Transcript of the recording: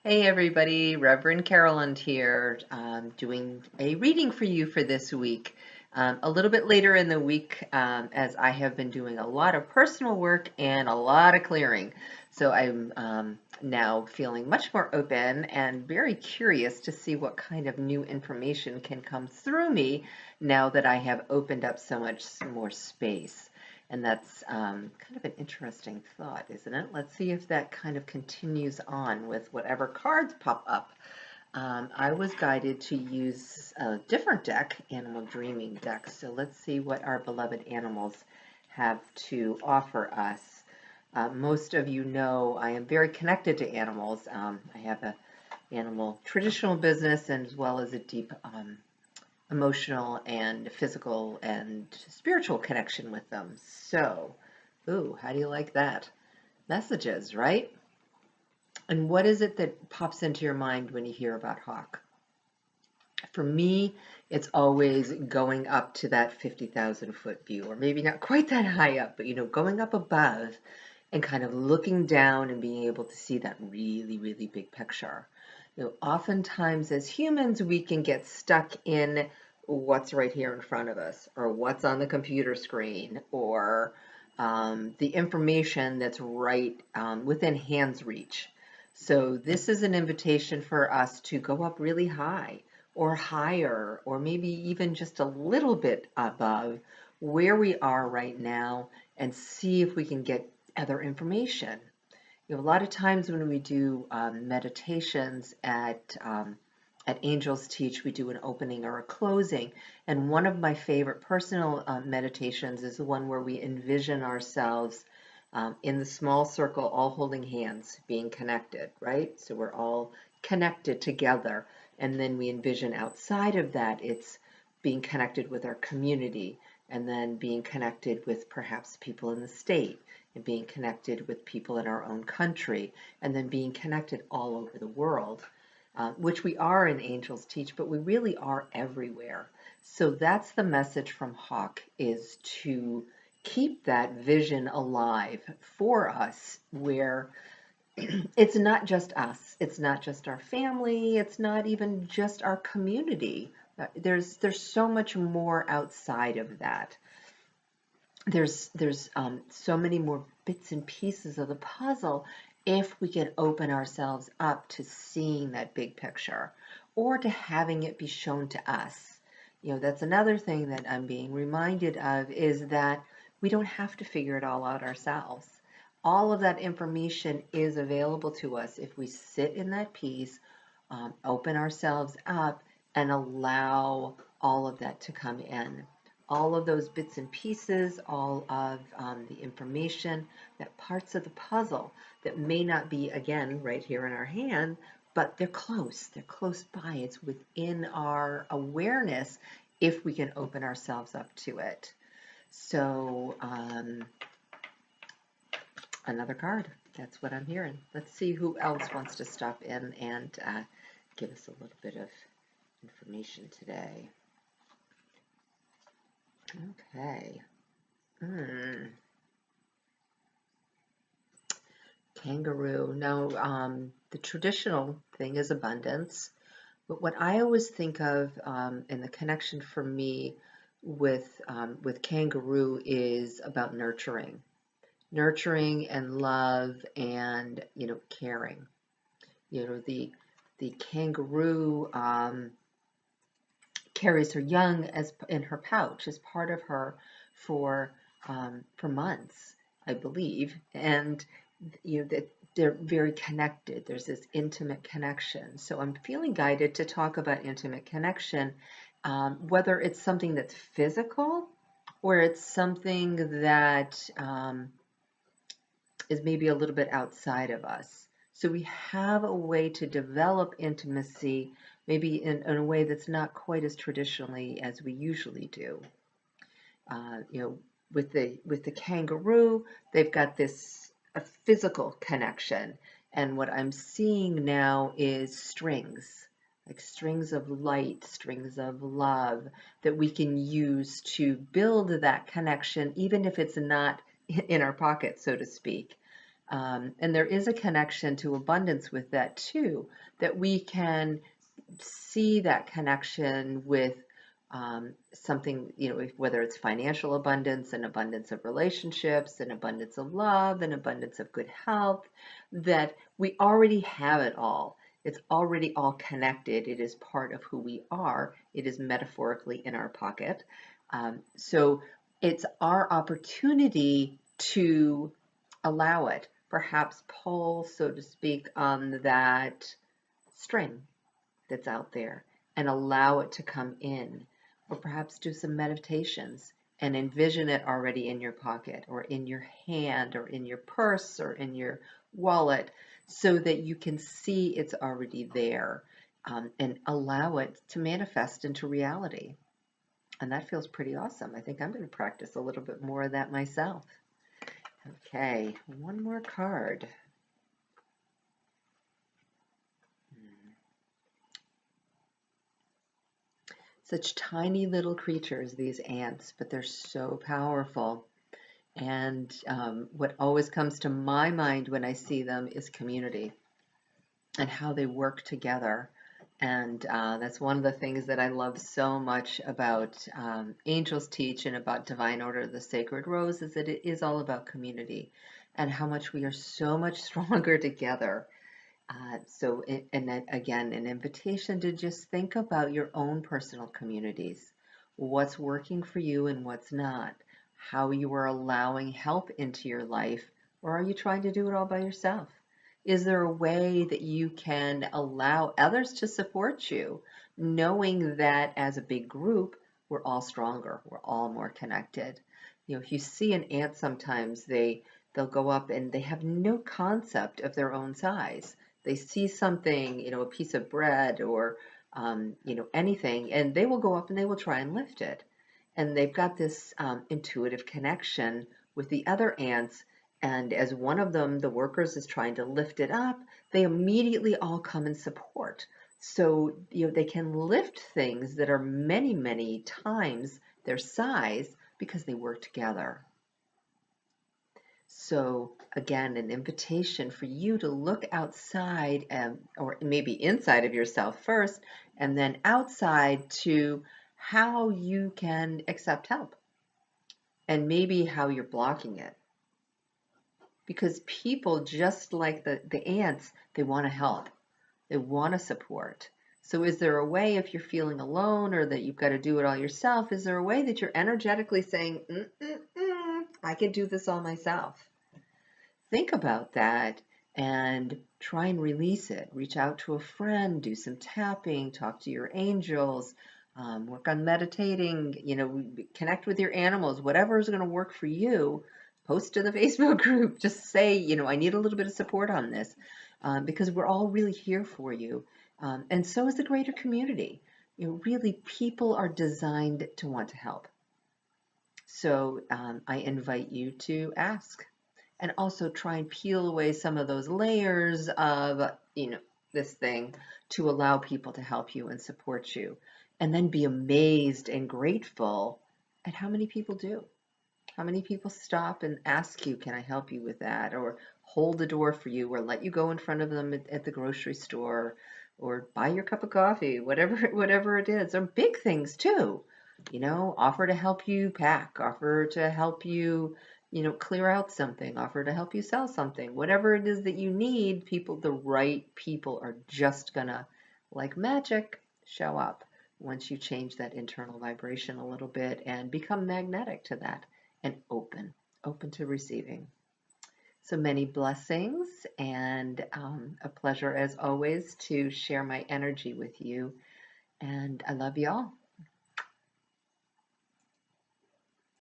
Hey everybody, Reverend Carolyn here, doing a reading for you for this week. A little bit later in the week, as I have been doing a lot of personal work and a lot of clearing. So I'm now feeling much more open and very curious to see what kind of new information can come through me now that I have opened up so much more space. And that's kind of an interesting thought, isn't it? Let's see if that kind of continues on with whatever cards pop up. I was guided to use a different deck, Animal Dreaming deck. So let's see what our beloved animals have to offer us. Most of you know I am very connected to animals. I have a animal traditional business and as well as a deep emotional and physical and spiritual connection with them. So, ooh, how do you like that? Messages, right? And what is it that pops into your mind when you hear about hawk? For me, it's always going up to that 50,000 foot view, or maybe not quite that high up, but going up above and kind of looking down and being able to see that really, really big picture. Oftentimes as humans, we can get stuck in what's right here in front of us, or what's on the computer screen, or the information that's right within hand's reach. So this is an invitation for us to go up really high or higher, or maybe even just a little bit above where we are right now and see if we can get other information. A lot of times when we do meditations at Angels Teach, we do an opening or a closing. And one of my favorite personal meditations is the one where we envision ourselves in the small circle, all holding hands, being connected, right? So we're all connected together. And then we envision outside of that, it's being connected with our community, and then being connected with perhaps people in the state, and being connected with people in our own country, and then being connected all over the world, which we are in Angels Teach, but we really are everywhere. So that's the message from Hawk, is to keep that vision alive for us, where it's not just us, it's not just our family, it's not even just our community. There's so much more outside of that. There's so many more bits and pieces of the puzzle if we can open ourselves up to seeing that big picture, or to having it be shown to us. That's another thing that I'm being reminded of, is that we don't have to figure it all out ourselves. All of that information is available to us if we sit in that peace, open ourselves up, and allow all of that to come in. All of those bits and pieces, all of the information, that parts of the puzzle that may not be, again, right here in our hand, but they're close. They're close by. It's within our awareness if we can open ourselves up to it. So, another card. That's what I'm hearing. Let's see who else wants to stop in and give us a little bit of information today. Okay. Kangaroo. Now, the traditional thing is abundance, but what I always think of, and the connection for me with kangaroo, is about nurturing and love and caring. The kangaroo carries her young as in her pouch as part of her for months, I believe, and that they're very connected. There's this intimate connection. So I'm feeling guided to talk about intimate connection, whether it's something that's physical or it's something that is maybe a little bit outside of us. So we have a way to develop intimacy, maybe in a way that's not quite as traditionally as we usually do. With the kangaroo, they've got this a physical connection, and what I'm seeing now is strings, like strings of light, strings of love that we can use to build that connection, even if it's not in our pocket, so to speak. And there is a connection to abundance with that too, that we can see that connection with something, whether it's financial abundance, an abundance of relationships, an abundance of love, an abundance of good health, that we already have it all. It's already all connected. It is part of who we are. It is metaphorically in our pocket. So it's our opportunity to allow it, perhaps pull, so to speak, on that string that's out there and allow it to come in, or perhaps do some meditations and envision it already in your pocket or in your hand or in your purse or in your wallet so that you can see it's already there, and allow it to manifest into reality. And that feels pretty awesome. I think I'm going to practice a little bit more of that myself. Okay, one more card. Such tiny little creatures, these ants, but they're so powerful. And what always comes to my mind when I see them is community and how they work together. And that's one of the things that I love so much about Angels Teach and about Divine Order of the Sacred Rose, is that it is all about community and how much we are so much stronger together. And then again, an invitation to just think about your own personal communities, what's working for you and what's not, how you are allowing help into your life, or are you trying to do it all by yourself? Is there a way that you can allow others to support you, knowing that as a big group, we're all stronger, we're all more connected? If you see an ant sometimes, they'll go up and they have no concept of their own size. They see something, a piece of bread or, anything, and they will go up and they will try and lift it. And they've got this intuitive connection with the other ants. And as one of them, the workers, is trying to lift it up, they immediately all come and support. So, they can lift things that are many, many times their size because they work together. So again, an invitation for you to look outside, or maybe inside of yourself first, and then outside to how you can accept help and maybe how you're blocking it. Because people, just like the ants, they want to help. They want to support. So is there a way, if you're feeling alone or that you've got to do it all yourself, is there a way that you're energetically saying, I can do this all myself? Think about that and try and release it. Reach out to a friend, do some tapping, talk to your angels, work on meditating, connect with your animals, whatever is going to work for you. Post to the Facebook group. Just say, I need a little bit of support on this, because we're all really here for you. And so is the greater community. Really, people are designed to want to help. So I invite you to ask. And also try and peel away some of those layers of, this thing, to allow people to help you and support you. And then be amazed and grateful at how many people do. How many people stop and ask you, can I help you with that? Or hold the door for you, or let you go in front of them at the grocery store, or buy your cup of coffee, whatever it is. They're big things too. Offer to help you pack, offer to help you, clear out something, offer to help you sell something, whatever it is that you need. The right people are just gonna, like magic, show up once you change that internal vibration a little bit and become magnetic to that and open to receiving. So many blessings, and a pleasure as always to share my energy with you. And I love you all.